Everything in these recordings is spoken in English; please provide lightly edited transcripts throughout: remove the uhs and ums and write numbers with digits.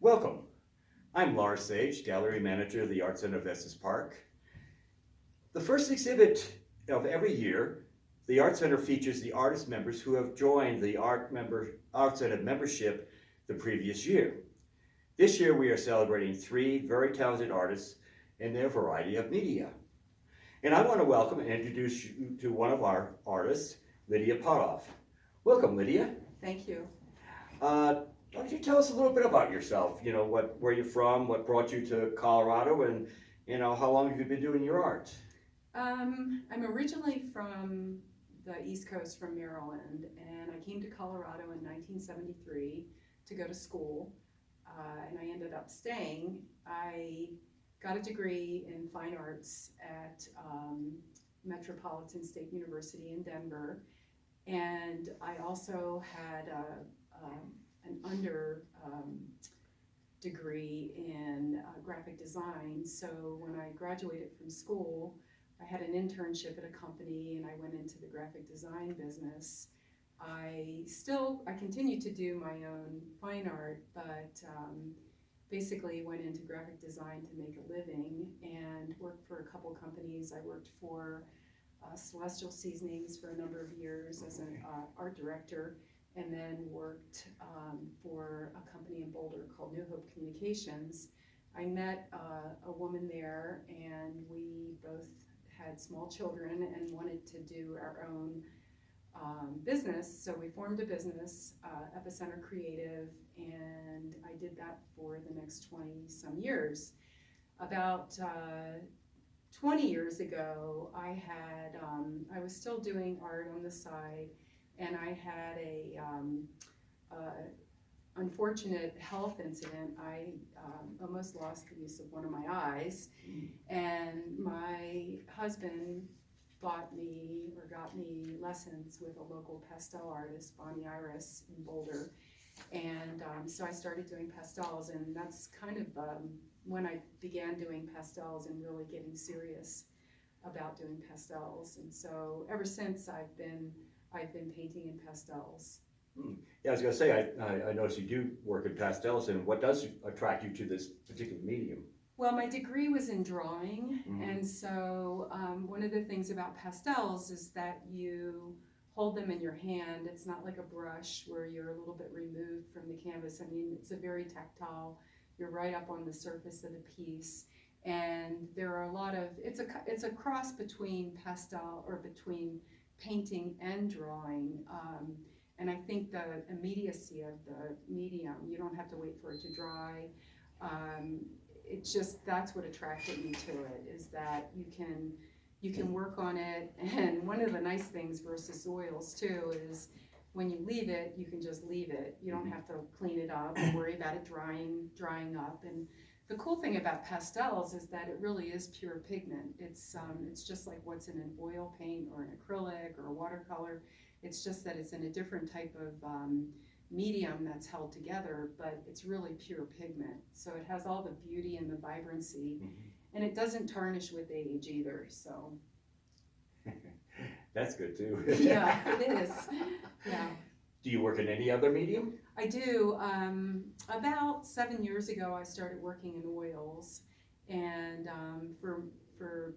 Welcome. I'm Lars Sage, Gallery Manager of the Art Center of Estes Park. The first exhibit of every year, the Art Center features the artist members who have joined the Art Center membership the previous year. This year we are celebrating three very talented artists in their variety of media. And I want to welcome and introduce you to one of our artists, Lydia Pottoff. Welcome, Lydia. Thank you. Uh, why don't you tell us a little bit about yourself? You know, where you're from, what brought you to Colorado, and how long have you been doing your art? I'm originally from the East Coast, from Maryland, and I came to Colorado in 1973 to go to school, and I ended up staying. I got a degree in fine arts at Metropolitan State University in Denver, and I also had an under degree in graphic design. So when I graduated from school, I had an internship at a company and I went into the graphic design business. I continued to do my own fine art, but basically went into graphic design to make a living and worked for a couple companies. I worked for Celestial Seasonings for a number of years as an art director, and then worked for a company in Boulder called New Hope Communications. I met a woman there, and we both had small children and wanted to do our own business. So we formed a business, Epicenter Creative, and I did that for the next 20 some years. About 20 years ago, I was still doing art on the side, and I had a unfortunate health incident. I almost lost the use of one of my eyes, and my husband got me lessons with a local pastel artist, Bonnie Iris, in Boulder, and so I started doing pastels, and that's kind of when I began doing pastels and really getting serious about doing pastels. And so ever since I've been painting in pastels. Yeah, I was going to say, I noticed you do work in pastels, and what does attract you to this particular medium? Well, my degree was in drawing, and so one of the things about pastels is that you hold them in your hand. It's not like a brush where you're a little bit removed from the canvas. I mean, it's a very tactile, you're right up on the surface of the piece. And there are a lot of, it's a cross between pastel, or between painting and drawing. And I think the immediacy of the medium, you don't have to wait for it to dry. It's just, that's what attracted me to it, is that you can work on it. And one of the nice things versus oils too is when you leave it, you can just leave it. You don't have to clean it up and worry about it drying up. And the cool thing about pastels is that it really is pure pigment. It's just like what's in an oil paint or an acrylic or a watercolor. It's just that it's in a different type of medium that's held together, but it's really pure pigment. So it has all the beauty and the vibrancy, and it doesn't tarnish with age either. So That's good too. yeah, it is. Yeah. Do you work in any other medium? I do. About 7 years ago, I started working in oils, and for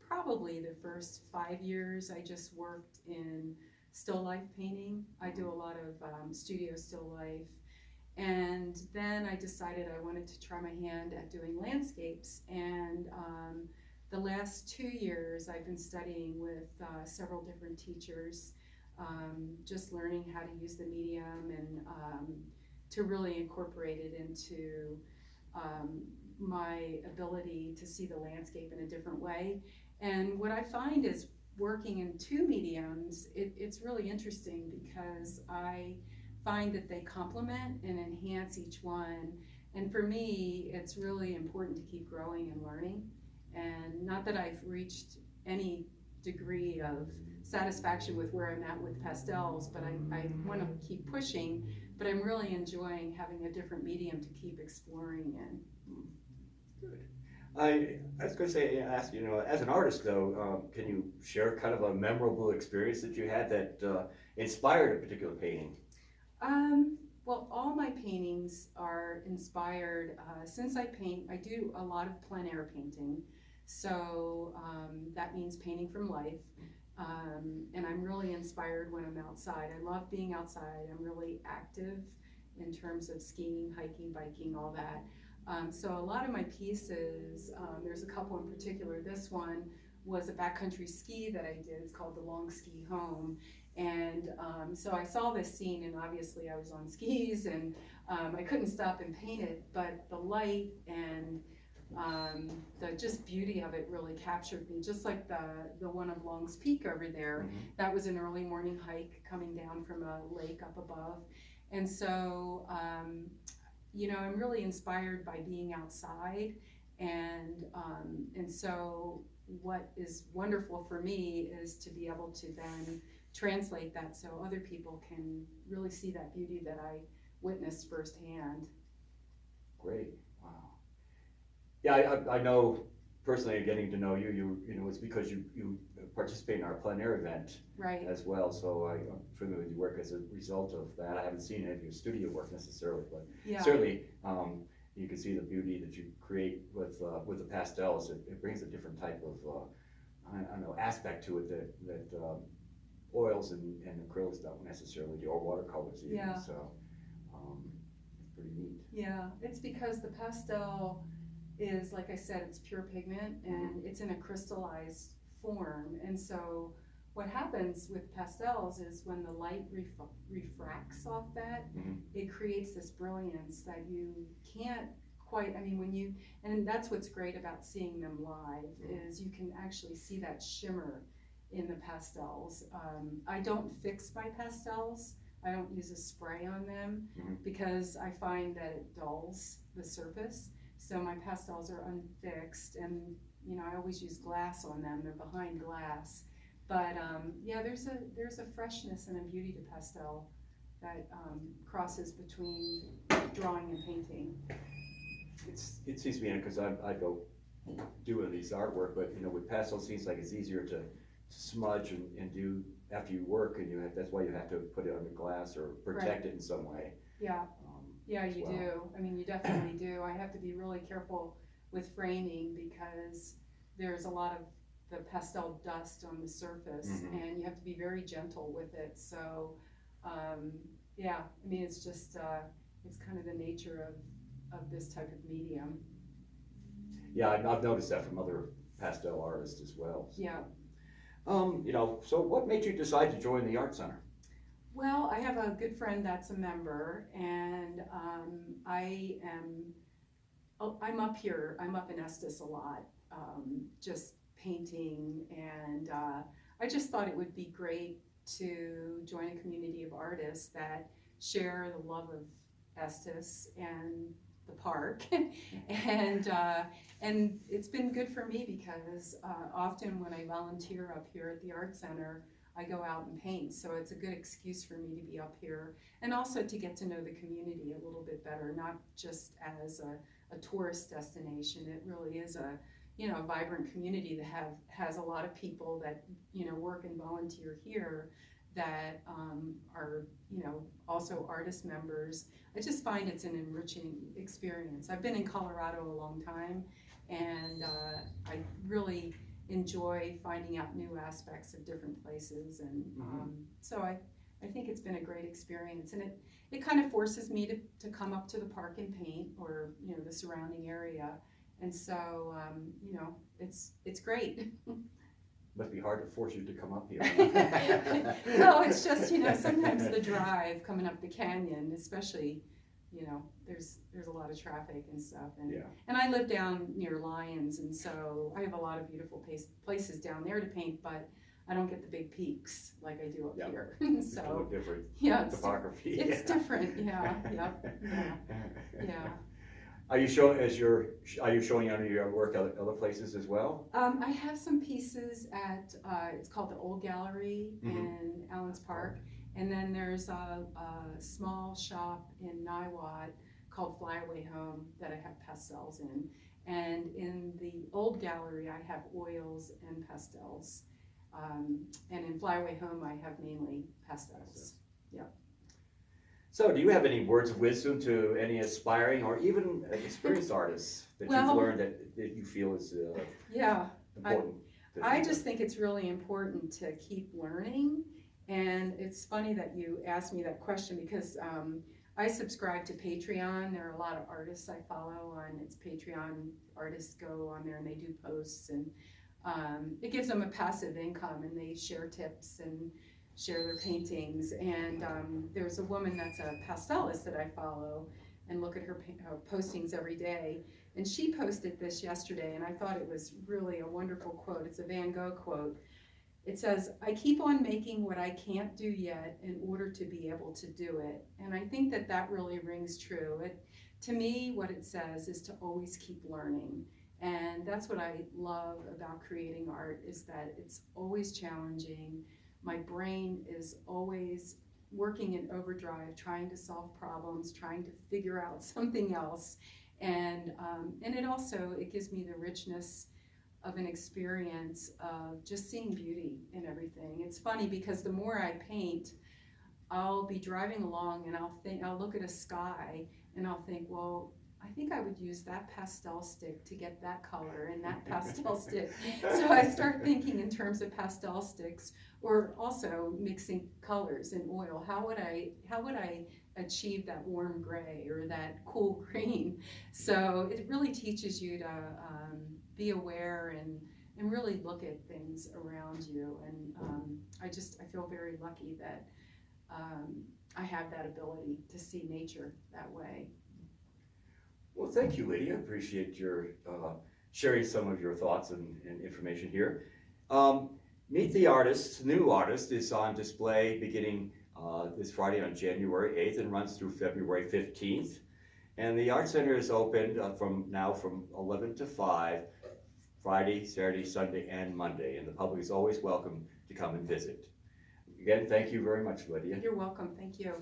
probably the first 5 years, I just worked in still life painting. I do a lot of studio still life, and then I decided I wanted to try my hand at doing landscapes. And the last 2 years, I've been studying with several different teachers. Just learning how to use the medium and to really incorporate it into my ability to see the landscape in a different way. And what I find is working in two mediums, it's really interesting because I find that they complement and enhance each one. And for me, it's really important to keep growing and learning. And not that I've reached any degree of satisfaction with where I'm at with pastels, but I want to keep pushing, but I'm really enjoying having a different medium to keep exploring in. Good. I was going to say, ask you, as an artist though, can you share kind of a memorable experience that you had that inspired a particular painting? Well, all my paintings are inspired, since I paint, I do a lot of plein air painting. So that means painting from life. And I'm really inspired when I'm outside. I love being outside. I'm really active in terms of skiing, hiking, biking, all that. So a lot of my pieces, there's a couple in particular. This one was a backcountry ski that I did. It's called the Long Ski Home. And so I saw this scene, and obviously I was on skis, and I couldn't stop and paint it, but the light and the just beauty of it really captured me, just like the one of Long's Peak over there. Mhm. That was an early morning hike coming down from a lake up above. And so, I'm really inspired by being outside, and so what is wonderful for me is to be able to then translate that so other people can really see that beauty that I witnessed firsthand. Great, wow. Yeah, I know personally, getting to know you, it's because you participate in our plein air event Right. as well, so I'm familiar with your work as a result of that. I haven't seen any of your studio work necessarily, but Yeah. certainly, you can see the beauty that you create with the pastels. It brings a different type of, I don't know, aspect to it that oils and acrylics don't necessarily do, or watercolors even, Yeah. so, it's pretty neat. Yeah, it's because the pastel is, like I said, it's pure pigment and it's in a crystallized form. And so what happens with pastels is when the light refracts off that, Mhm. it creates this brilliance that you can't quite, and that's what's great about seeing them live, is you can actually see that shimmer in the pastels. I don't fix my pastels. I don't use a spray on them Mhm. because I find that it dulls the surface. So my pastels are unfixed, and I always use glass on them. They're behind glass. But yeah, there's a freshness and a beauty to pastel that crosses between drawing and painting. It seems to me, because I go doing these artwork, but with pastel, it seems like it's easier to smudge and do after you work, and that's why you have to put it under glass or protect it in some way. Yeah. Yeah, as you well. do. You definitely do. I have to be really careful with framing because there's a lot of the pastel dust on the surface, Mhm. and you have to be very gentle with it. So, yeah, it's just, it's kind of the nature of this type of medium. Yeah, I've noticed that from other pastel artists as well. Yeah. So what made you decide to join the Art Center? Well, I have a good friend that's a member, and I'm up here. I'm up in Estes a lot, just painting, and I just thought it would be great to join a community of artists that share the love of Estes and the park, and it's been good for me because often when I volunteer up here at the Art Center, I go out and paint, so it's a good excuse for me to be up here and also to get to know the community a little bit better, not just as a tourist destination. It really is a vibrant community that has a lot of people that work and volunteer here that are also artist members. I just find it's an enriching experience. I've been in Colorado a long time, and I really enjoy finding out new aspects of different places, and so I think it's been a great experience, and it kind of forces me to come up to the park and paint, or the surrounding area, and so it's great. Must be hard to force you to come up here. No, it's just sometimes the drive coming up the canyon, especially there's a lot of traffic and stuff, and Yeah. and I live down near Lyons, and so I have a lot of beautiful places down there to paint, but I don't get the big peaks like I do up Yep. here. It's a So little different yeah, it's topography. it's different. Yeah, yeah. Are you showing any of your work other places as well? I have some pieces at it's called the Old Gallery in Allen's Park, and then there's a small shop in Niwot called Flyaway Home that I have pastels in, and in the Old Gallery I have oils and pastels, and in Flyaway Home I have mainly pastels. Yeah. So, do you have any words of wisdom to any aspiring or even experienced artists that you've Well, learned that you feel is Yeah, important? I just think it's really important to keep learning. And it's funny that you asked me that question because I subscribe to Patreon. There are a lot of artists I follow on its Patreon. Artists go on there and they do posts, and it gives them a passive income, and they share tips and share their paintings. And there's a woman that's a pastelist that I follow and look at her postings every day. And she posted this yesterday, and I thought it was really a wonderful quote. It's a Van Gogh quote. It says, "I keep on making what I can't do yet in order to be able to do it." And I think that that really rings true. To me, what it says is to always keep learning. And that's what I love about creating art, is that it's always challenging. My brain is always working in overdrive, trying to solve problems, trying to figure out something else. And it gives me the richness of an experience of just seeing beauty in everything. It's funny because the more I paint, I'll be driving along and I'll look at a sky and I'll think, well, I think I would use that pastel stick to get that color and that pastel stick. So I start thinking in terms of pastel sticks, or also mixing colors in oil. How would I achieve that warm gray or that cool green? So it really teaches you to be aware and really look at things around you. And I feel very lucky that I have that ability to see nature that way. Well, thank you, Lydia. Appreciate your sharing some of your thoughts and information here. Meet the Artist, new artist, is on display beginning this Friday on January 8th and runs through February 15th. And the Art Center is open from 11 to 5, Friday, Saturday, Sunday, and Monday. And the public is always welcome to come and visit. Again, thank you very much, Lydia. You're welcome. Thank you.